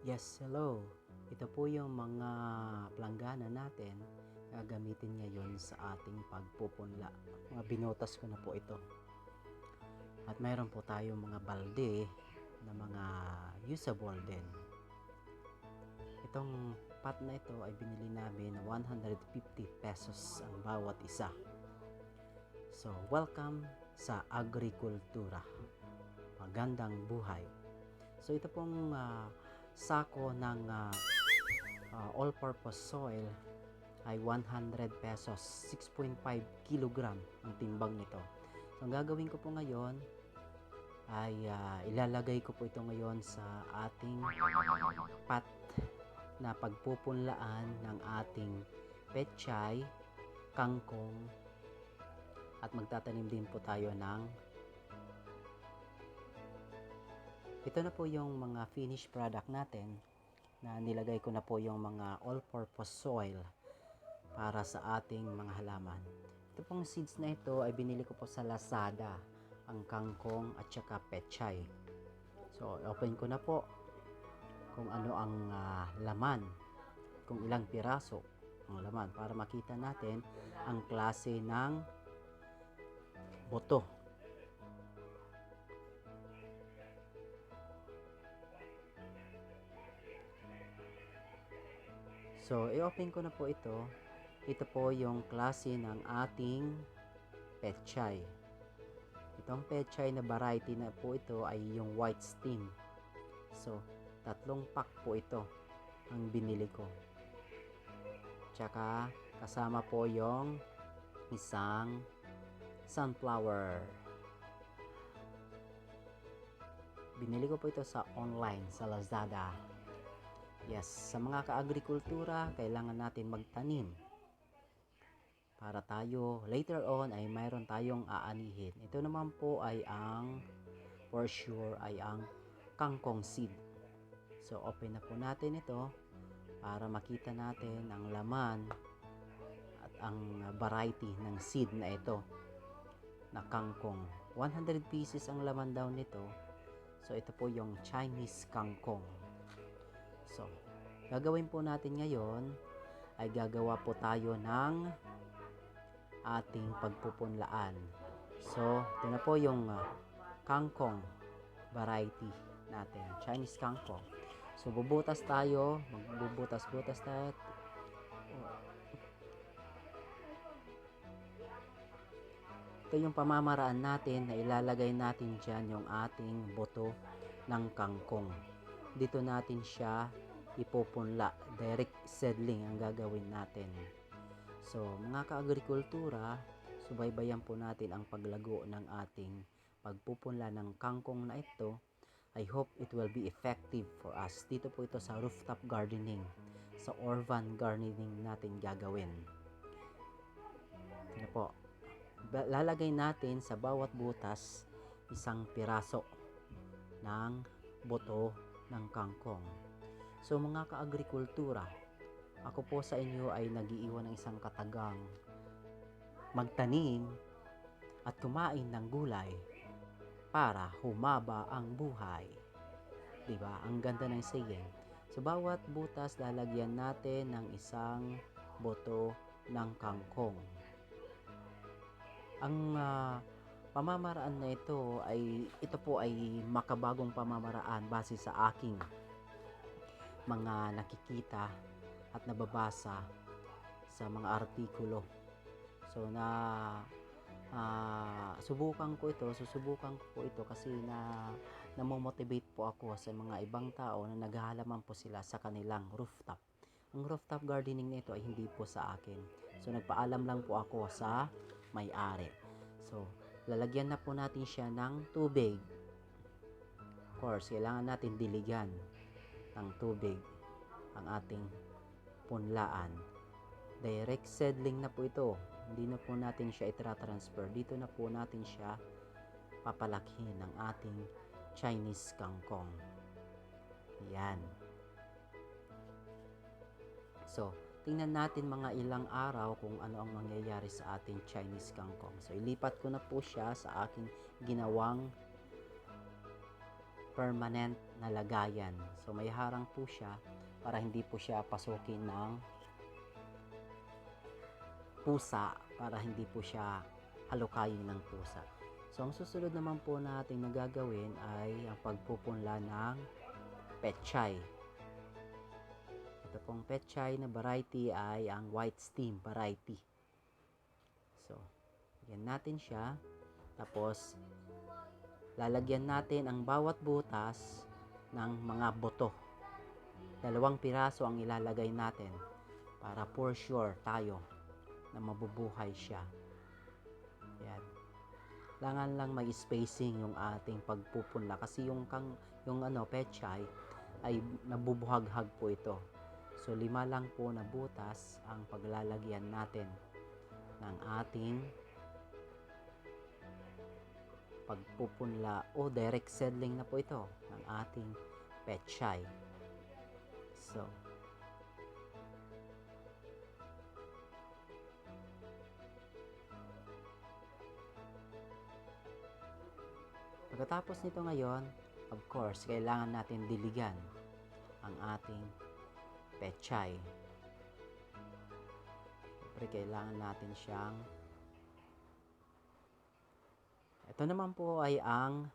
Yes, hello. Ito po yung mga planggana natin gagamitin ngayon sa ating pagpupunla. Mga binotas ko na po ito. At mayroon po tayong mga balde na mga usable din. Itong pot na ito ay binili namin 150 pesos ang bawat isa. So, welcome sa agrikultura. Magandang buhay. So, ito pong sako ng all-purpose soil ay 100 pesos, 6.5 kilogram ang timbang nito. So, ang gagawin ko po ngayon ay ilalagay ko po ito ngayon sa ating pot na pagpupunlaan ng ating pechay, kangkong, at magtatanim din po tayo ng ito na po yung mga finished product natin na nilagay ko na po yung mga all-purpose soil para sa ating mga halaman. Ito pong seeds na ito ay binili ko po sa Lazada, ang kangkong at saka pechay. So, open ko na po kung ano ang laman, kung ilang piraso ang laman para makita natin ang klase ng boto. So, i-open ko na po ito. Ito po yung klase ng ating pechay. Itong pechay na variety na po ito ay yung white steam. So, 3 pack po ito ang binili ko. Tsaka, kasama po yung isang sunflower. Binili ko po ito sa online, sa Lazada. Yes, sa mga kaagrikultura, kailangan natin magtanim para tayo later on ay mayroon tayong aanihin. Ito naman po ay for sure ay ang kangkong seed. So, open na po natin ito para makita natin ang laman at ang variety ng seed na ito na kangkong. 100 pieces ang laman daw nito. So, ito po yung Chinese kangkong. So, gagawin po natin ngayon ay gagawa po tayo ng ating pagpupunlaan. So, ito na po yung kangkong variety natin, Chinese kangkong. So, bubutas tayo, magbubutas-butas tayo. Ito yung pamamaraan natin na ilalagay natin dyan yung ating boto ng kangkong. Dito natin siya ipupunla, direct seedling ang gagawin natin. So, mga kaagrikultura, subaybayan po natin ang paglago ng ating pagpupunla ng kangkong na ito. I hope it will be effective for us. Dito po ito sa rooftop gardening, sa urban gardening natin gagawin. Ano po, lalagay natin sa bawat butas isang piraso ng boto ng kangkong. So, mga kaagrikultura, ako po sa inyo ay nagiiwan ng isang katagang magtanim at kumain ng gulay para humaba ang buhay. Diba? Ang ganda ng saying. So, bawat butas lalagyan natin ng isang boto ng kangkong. Ang pamamaraan na ito po ay makabagong pamamaraan base sa aking mga nakikita at nababasa sa mga artikulo. So, susubukan ko po ito kasi namomotivate po ako sa mga ibang tao na naghahalaman po sila sa kanilang rooftop. Ang rooftop gardening nito ay hindi po sa akin. So, nagpaalam lang po ako sa may-ari. So, lalagyan na po natin siya ng tubig. Of course, kailangan natin diligan ng tubig ang ating punlaan. Direct seedling na po ito. Hindi na po natin siya itra-transfer. Dito na po natin siya papalakihin ng ating Chinese kangkong. Yan. So, tingnan natin mga ilang araw kung ano ang mangyayari sa ating Chinese kangkong. So, ilipat ko na po siya sa aking ginawang permanent na lagayan. So may harang po siya para hindi po siya pasukin ng pusa, para hindi po siya halukayin ng pusa. So ang susunod naman po natin na gagawin ay ang pagpupunla ng pechay. Ito pong pechay na variety ay ang white steam variety. So, yan natin siya. Tapos, lalagyan natin ang bawat butas ng mga buto. 2 piraso ang ilalagay natin para for sure tayo na mabubuhay siya. Yan. Kailangan lang may spacing yung ating pagpupunla kasi yung pechay ay nabubuhaghag po ito. So 5 lang po na butas ang paglalagyan natin ng ating pagpupunla o direct seedling na po ito ng ating pechay. So, pagkatapos nito ngayon, of course, kailangan natin diligan ang ating pechay. Siyempre, kailangan natin siyang ito naman po ay ang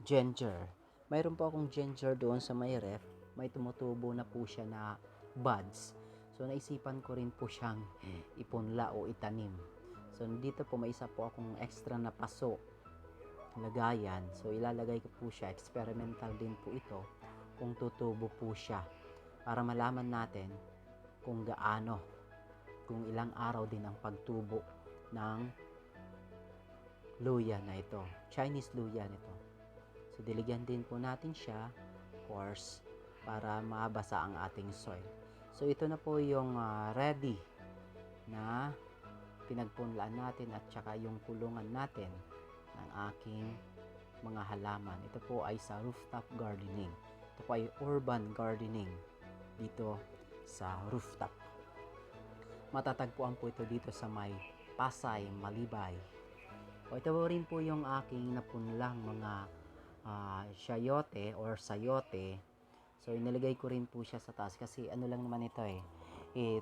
ginger. Mayroon po akong ginger doon sa may ref. May tumutubo na po siya na buds. So, naisipan ko rin po siyang ipunla o itanim. So, dito po may isa po akong extra na paso lagayan. So, ilalagay ko po siya. Experimental din po ito kung tutubo po siya. Para malaman natin kung gaano, kung ilang araw din ang pagtubo ng luya na ito. Chinese luya nito. So, diligyan din po natin siya, of course, para mabasa ang ating soil. So, ito na po yung ready na pinagpunlaan natin at saka yung kulungan natin ng aking mga halaman. Ito po ay sa rooftop gardening. Ito po ay urban gardening dito sa rooftop. Matatagpuan po ito dito sa may Pasay, Malibay. O ito rin po yung aking napunlang mga sayote or sayote. So inilagay ko rin po siya sa taas kasi ano lang naman ito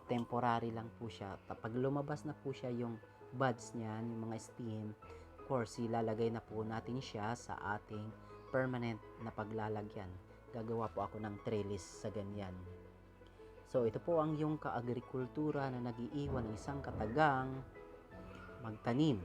temporary lang po siya. Kapag lumabas na po siya yung buds niyan, yung mga stem, of course ilalagay na po natin siya sa ating permanent na paglalagyan. Gagawa po ako ng trellis sa ganyan. So ito po ang yung kaagrikultura na nag-iiwan ng isang katagang magtanim